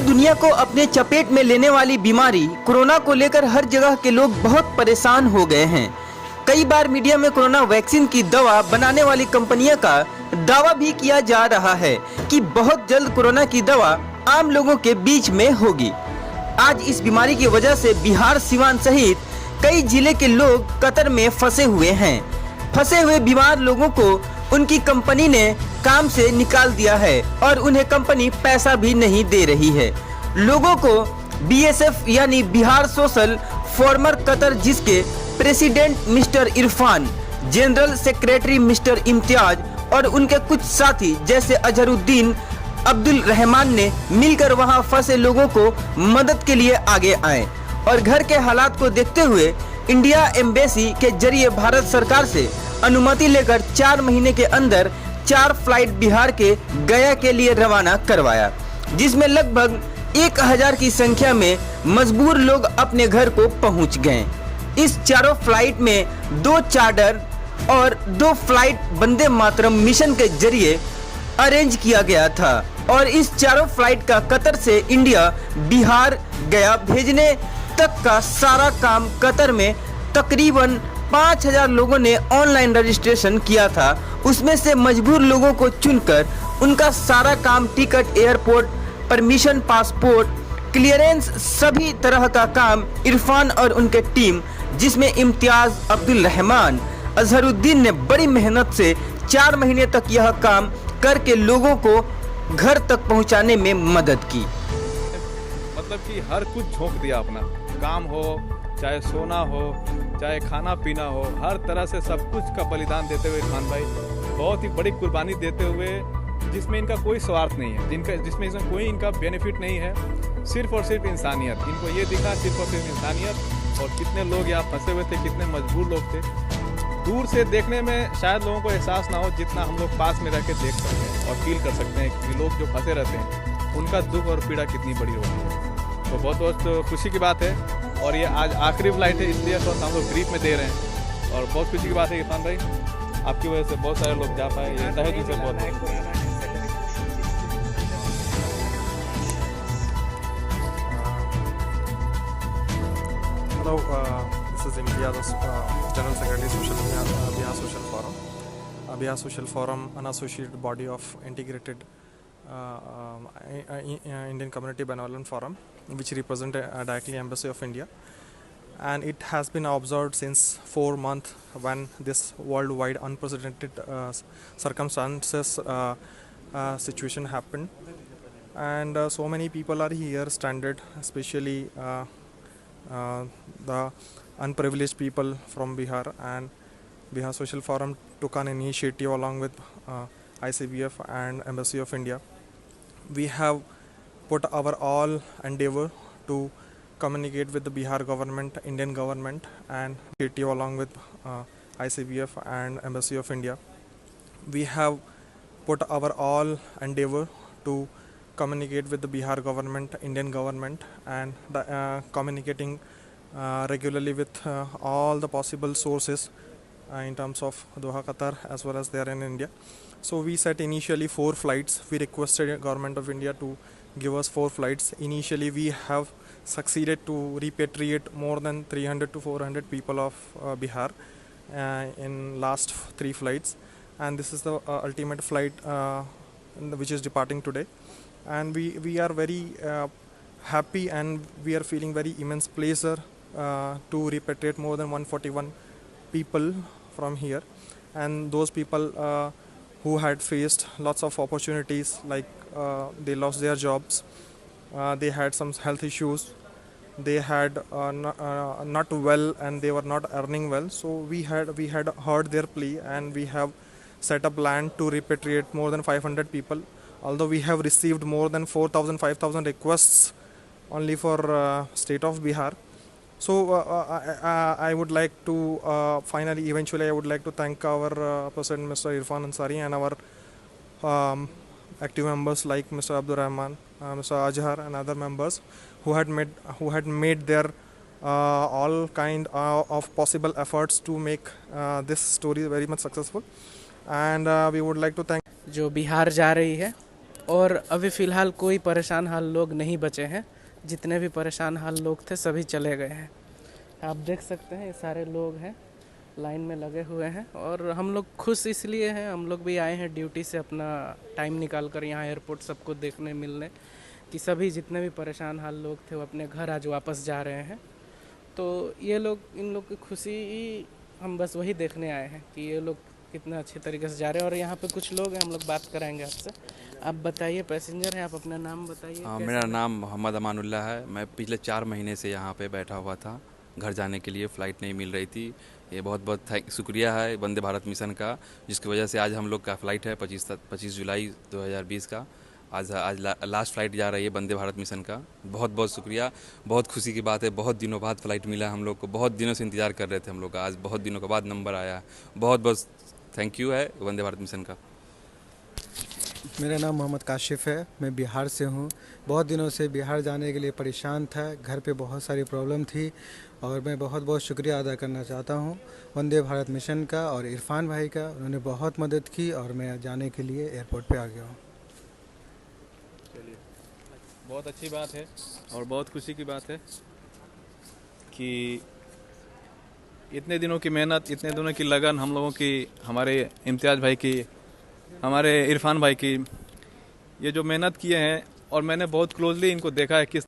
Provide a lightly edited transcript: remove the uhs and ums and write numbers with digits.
दुनिया को अपने चपेट में लेने वाली बीमारी कोरोना को लेकर हर जगह के लोग बहुत परेशान हो गए हैं। कई बार मीडिया में कोरोना वैक्सीन की दवा बनाने वाली कंपनियों का दावा भी किया जा रहा है कि बहुत जल्द कोरोना की दवा आम लोगों के बीच में होगी। आज इस बीमारी की वजह से बिहार, सीवान सहित कई जिले के लोग कतर में फंसे हुए हैं। फंसे हुए बीमार लोगों को उनकी कंपनी ने काम से निकाल दिया है और उन्हें कंपनी पैसा भी नहीं दे रही है। लोगों को बीएसएफ यानी बिहार सोशल फॉर्मर कतर, जिसके president mister Irfan, general secretary mister Imtiaz और उनके कुछ साथी जैसे अजहरुद्दीन, अब्दुल रहमान ने मिलकर वहां फंसे लोगों को मदद के लिए आगे आए और घर के हालात को देखते हुए इंडिया एम्बेसी के जरिए भारत सरकार से अनुमति लेकर 4 महीने के अंदर 4 फ्लाइट बिहार के गया के लिए रवाना करवाया, जिसमें लगभग 1000 की संख्या में मजबूर लोग अपने घर को पहुंच गए। इस चारों फ्लाइट में 2 चार्टर और 2 फ्लाइट वंदे मातरम मिशन के जरिए अरेंज किया गया था और इस चारों फ्लाइट का कतर से इंडिया बिहार गया भेजने तक का सारा काम कतर में तकरीबन 5000 लोगों ने ऑनलाइन रजिस्ट्रेशन किया था। उसमें से मजबूर लोगों को चुनकर उनका सारा काम, ticket, airport, permission, passport, clearance, सभी तरह का काम इरफान और उनके टीम, जिसमें इम्तियाज, अब्दुल रहमान, अजहरुद्दीन ने बड़ी मेहनत से 4 महीने तक यह काम करके लोगों को घर तक पहुंचाने में मदद की। मतलब कि हर कुछ झोंक दिया अपना, काम हो चाहे सोना हो चाहे खाना पीना हो, हर तरह से सब कुछ का बलिदान देते हुए इरफान भाई बहुत ही बड़ी कुर्बानी देते हुए, जिसमें इनका कोई स्वार्थ नहीं है, जिसमें कोई इनका बेनिफिट नहीं है, सिर्फ और सिर्फ इंसानियत। इनको ये दिखा सिर्फ और सिर्फ इंसानियत। और कितने लोग यहाँ फंसे हुए थे, कितने मजबूर लोग थे। दूर से देखने में शायद लोगों को एहसास ना हो जितना हम लोग पास में रह के देख सकते हैं और फील कर सकते हैं कि लोग जो फंसे रहते हैं उनका दुख और पीड़ा कितनी बड़ी होती है। तो बहुत बहुत खुशी की बात है और ये आज आखिरी फ्लाइट है, इसलिए तो हम लोग ग्रीप में दे रहे हैं और बहुत खुशी की बात है इरफान भाई, आपकी वजह से बहुत सारे लोग जा पाए, ये तहे दिल से बहुत। Hello, this is Imtiaz, General Secretary Bihar Social Forum. Bihar Social Forum, an associated body of integrated Indian Community Benevolent Forum, which represent directly Embassy of India, and it has been observed since 4 months when this worldwide unprecedented circumstances situation happened, and so many people are here stranded, especially the unprivileged people from Bihar. And Bihar Social Forum took an initiative along with ICBF and Embassy of India. We have put our all endeavor to communicate with the Bihar government, Indian government, and initiative along with ICBF and Embassy of India. We have put our all endeavor to communicate with the Bihar government, Indian government, and communicating regularly with all the possible sources in terms of Doha, Qatar, as well as there in India. So we set initially 4 flights. We requested government of India to give us 4 flights. Initially we have succeeded to repatriate more than 300 to 400 people of Bihar in last 3 flights, and this is the ultimate flight which is departing today. And we are very happy and we are feeling very immense pleasure to repatriate more than 141 people from here, and those people who had faced lots of opportunities, like they lost their jobs, they had some health issues, they had not well and they were not earning well. So we had heard their plea and we have set a plan to repatriate more than 500 people. Although we have received more than 4,000-5,000 requests only for state of Bihar. So I would like to eventually I would like to thank our President Mr. Irfan Ansari and our active members like Mr. Abdul Rahman, Mr. Ajhar, and other members who had made their all kind of possible efforts to make this story very much successful. And we would like to thank जो बिहार जा रही है और अभी फ़िलहाल कोई परेशान हाल लोग नहीं बचे हैं। जितने भी परेशान हाल लोग थे सभी चले गए हैं। आप देख सकते हैं ये सारे लोग हैं लाइन में लगे हुए हैं और हम लोग खुश इसलिए हैं, हम लोग भी आए हैं ड्यूटी से अपना टाइम निकाल कर यहाँ एयरपोर्ट सबको देखने मिलने कि सभी जितने भी परेशान हाल लोग थे वो अपने घर आज वापस जा रहे हैं। तो ये लोग, इन लोग की खुशी हम बस वही देखने आए हैं कि ये लोग कितना अच्छे तरीके से जा रहे हैं। और यहाँ पे कुछ लोग हैं, हम लोग बात कराएंगे आपसे। आप बताइए, पैसेंजर हैं आप, अपना नाम बताइए। हाँ, मेरा नाम मोहम्मद अमानुल्लाह है। मैं पिछले 4 महीने से यहाँ पे बैठा हुआ था, घर जाने के लिए फ़्लाइट नहीं मिल रही थी। ये बहुत बहुत शुक्रिया है वंदे भारत मिशन का, जिसकी वजह से आज हम लोग का फ़्लाइट है 25 जुलाई 2020 का। आज लास्ट फ़्लाइट जा रही है वंदे भारत मिशन का। बहुत बहुत शुक्रिया, बहुत खुशी की बात है। बहुत दिनों बाद फ़्लाइट मिला हम लोग को, बहुत दिनों से इंतज़ार कर रहे थे हम लोग का। आज बहुत दिनों के बाद नंबर आया। बहुत बहुत थैंक यू है वंदे भारत मिशन का। मेरा नाम मोहम्मद काशिफ़ है, मैं बिहार से हूँ। बहुत दिनों से बिहार जाने के लिए परेशान था, घर पे बहुत सारी प्रॉब्लम थी और मैं बहुत बहुत शुक्रिया अदा करना चाहता हूँ वंदे भारत मिशन का और इरफान भाई का। उन्होंने बहुत मदद की और मैं जाने के लिए एयरपोर्ट पे आ गया हूँ। चलिए, बहुत अच्छी बात है और बहुत खुशी की बात है कि इतने दिनों की मेहनत, इतने दिनों की लगन हम लोगों की, हमारे इम्तियाज़ भाई की, हमारे इरफान भाई की, ये जो मेहनत किए हैं और मैंने बहुत क्लोजली इनको देखा है किस